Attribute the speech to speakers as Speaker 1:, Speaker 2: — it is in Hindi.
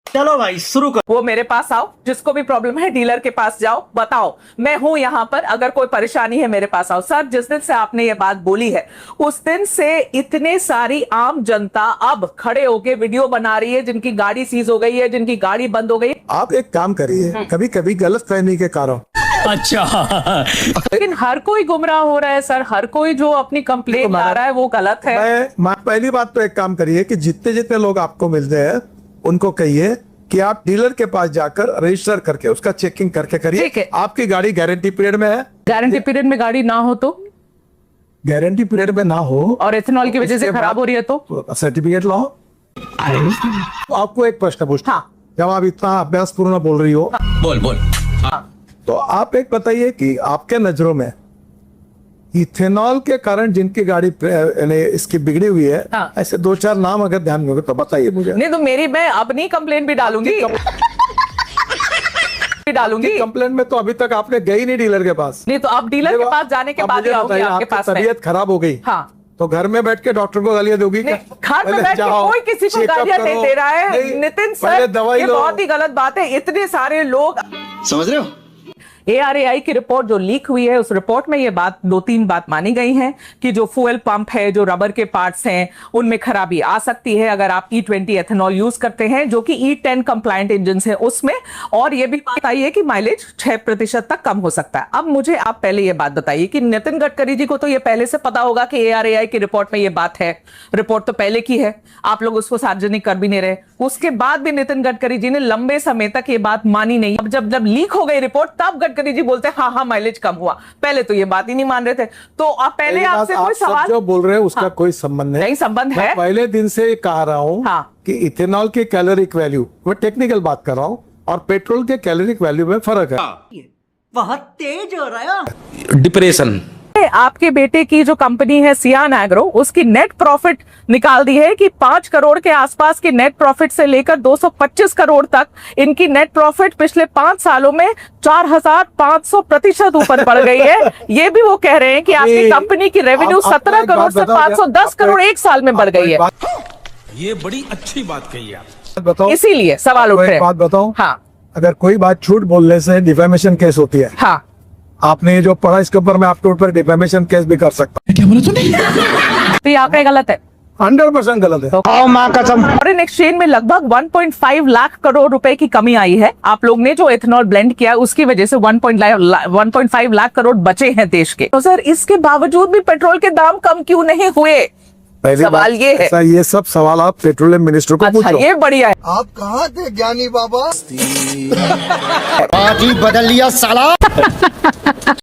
Speaker 1: चलो भाई शुरू कर।
Speaker 2: वो मेरे पास आओ, जिसको भी प्रॉब्लम है डीलर के पास जाओ, बताओ मैं हूं यहाँ पर, अगर कोई परेशानी है मेरे पास आओ। सर जिस दिन से आपने ये बात बोली है उस दिन से इतने सारी आम जनता अब खड़े होके वीडियो बना रही है, जिनकी गाड़ी सीज हो गई है, जिनकी गाड़ी बंद हो गई।
Speaker 3: आप एक काम करिए, कभी कभी गलत फहमी के कारण
Speaker 1: अच्छा
Speaker 2: लेकिन हर कोई गुमराह हो रहा है सर, हर कोई जो अपनी कंप्लेंट ला रहा है वो गलत है।
Speaker 3: मैं पहली बात तो एक काम करिए कि जितने जितने लोग आपको मिलते हैं उनको कहिए कि आप डीलर के पास जाकर रजिस्टर करके उसका चेकिंग करके करिए।
Speaker 2: ठीक है।
Speaker 3: आपकी गाड़ी गारंटी पीरियड में है।
Speaker 2: गारंटी पीरियड में गाड़ी ना हो तो,
Speaker 3: गारंटी पीरियड में ना हो
Speaker 2: और इथेनॉल की वजह से खराब हो रही है तो
Speaker 3: सर्टिफिकेट लाओ। आपको एक प्रश्न पूछता हूं,
Speaker 2: हाँ।
Speaker 3: जब आप इतना अभ्यास पूर्ण बोल रही हो
Speaker 1: बोल बोल।
Speaker 3: तो आप एक बताइए कि आपके नजरों में इथेनॉल के कारण जिनकी गाड़ी इसकी बिगड़ी हुई है,
Speaker 2: हाँ।
Speaker 3: ऐसे दो चार नाम अगर ध्यान में हो तो बताइए मुझे।
Speaker 2: नहीं तो मेरी, मैं अपनी कंप्लेंट भी डालूंगी
Speaker 3: कंप्लेंट में तो अभी तक आपने गई नहीं डीलर के पास।
Speaker 2: नहीं तो अब डीलर के पास जाने के
Speaker 3: अब
Speaker 2: बाद
Speaker 3: मुझे
Speaker 2: ही आऊंगी
Speaker 3: बताइए,
Speaker 2: आपके
Speaker 3: आपकी
Speaker 2: पास में।
Speaker 3: तबीयत खराब हो गई,
Speaker 2: हाँ
Speaker 3: तो घर में बैठ के डॉक्टर को गालियां दोगी क्या?
Speaker 2: घर में
Speaker 3: पहले
Speaker 2: बैठ के
Speaker 3: जाओ,
Speaker 2: कोई किसी को
Speaker 3: चेकअप
Speaker 2: गालियां नहीं
Speaker 3: करो।
Speaker 2: दे रहा है।
Speaker 3: नहीं,
Speaker 2: नितिन
Speaker 3: पहले
Speaker 2: सर
Speaker 3: दवाई
Speaker 2: ये
Speaker 3: लो।
Speaker 2: बहुत ही गलत बात है। इतने सारे लोग,
Speaker 1: समझ रहे हो?
Speaker 2: ARAI की रिपोर्ट जो लीक हुई है उस रिपोर्ट में ये बात, दो तीन बात मानी गई हैं कि जो फ्यूल पंप है, जो रबर के पार्ट्स हैं, उनमें खराबी आ सकती है अगर आप E20 एथेनॉल यूज करते हैं, जो कि E10 कंप्लायंट इंजन है उसमें। और ये भी बात आई है कि माइलेज 6% तक कम हो सकता है। अब मुझे आप पहले ये बात बताइए कि नितिन गडकरी जी को तो ये पहले से पता होगा कि ARAI की रिपोर्ट में ये बात है, रिपोर्ट तो पहले की है, आप लोग उसको सार्वजनिक कर भी नहीं रहे। उसके बाद भी नितिन गडकरी जी ने लंबे समय तक ये बात मानी नहीं। अब जब लीक हो गई रिपोर्ट तब गडकरी जी बोलते हैं हाँ हाँ माइलेज कम हुआ। पहले तो ये बात ही नहीं मान रहे थे। तो आप पहले आपसे कोई सवाल
Speaker 3: जो बोल रहे हैं उसका
Speaker 2: हाँ।
Speaker 3: कोई संबंध
Speaker 2: नहीं, संबंध है।
Speaker 3: मैं पहले दिन से कह रहा हूँ
Speaker 2: हाँ।
Speaker 3: कि इथेनॉल की कैलोरिक वैल्यू, मैं टेक्निकल बात कर रहा हूँ, और पेट्रोल के कैलोरिक वैल्यू में फर्क है।
Speaker 1: बहुत तेज हो रहा है।
Speaker 4: डिप्रेशन।
Speaker 2: आपके बेटे की जो कंपनी है सियान एग्रो, उसकी नेट प्रॉफिट निकाल दी है कि 5 करोड़ के आसपास की नेट प्रॉफिट से लेकर 225 करोड़ तक इनकी नेट प्रॉफिट पिछले 5 सालों में 4500% ऊपर बढ़ गई है। ये भी वो कह रहे हैं कि आपकी कंपनी की रेवेन्यू 17 करोड़ से 510 करोड़ एक साल में बढ़ गई है।
Speaker 4: ये बड़ी अच्छी बात कही आप।
Speaker 3: बताओ,
Speaker 2: इसीलिए सवाल उठ रहे हैं।
Speaker 3: बात बताओ।
Speaker 2: हाँ
Speaker 3: अगर कोई बात झूठ बोलने से डिफेमेशन केस होती है,
Speaker 2: हाँ,
Speaker 3: आपने ये जो पढ़ा इसके ऊपर मैं आपके ऊपर डिफेमेशन केस भी कर सकता हूँ।
Speaker 2: तो ये आंकड़े गलत है,
Speaker 3: 100% गलत है।
Speaker 2: फॉरेन एक्सचेंज में लगभग 1.5 लाख करोड़ रुपए की कमी आई है। आप लोग ने जो एथेनॉल ब्लेंड किया उसकी वजह से 1.5 लाख करोड़ बचे हैं देश के। तो सर इसके बावजूद भी पेट्रोल के दाम कम क्यों नहीं हुए?
Speaker 3: पहली
Speaker 2: सवाल
Speaker 3: बात,
Speaker 2: ये है।
Speaker 3: ऐसा ये सब सवाल आप पेट्रोलियम मिनिस्टर को
Speaker 2: अच्छा
Speaker 3: पूछो।
Speaker 2: ये बढ़िया है।
Speaker 5: आप कहाँ थे ज्ञानी बाबा?
Speaker 6: आज ही बदल लिया साला।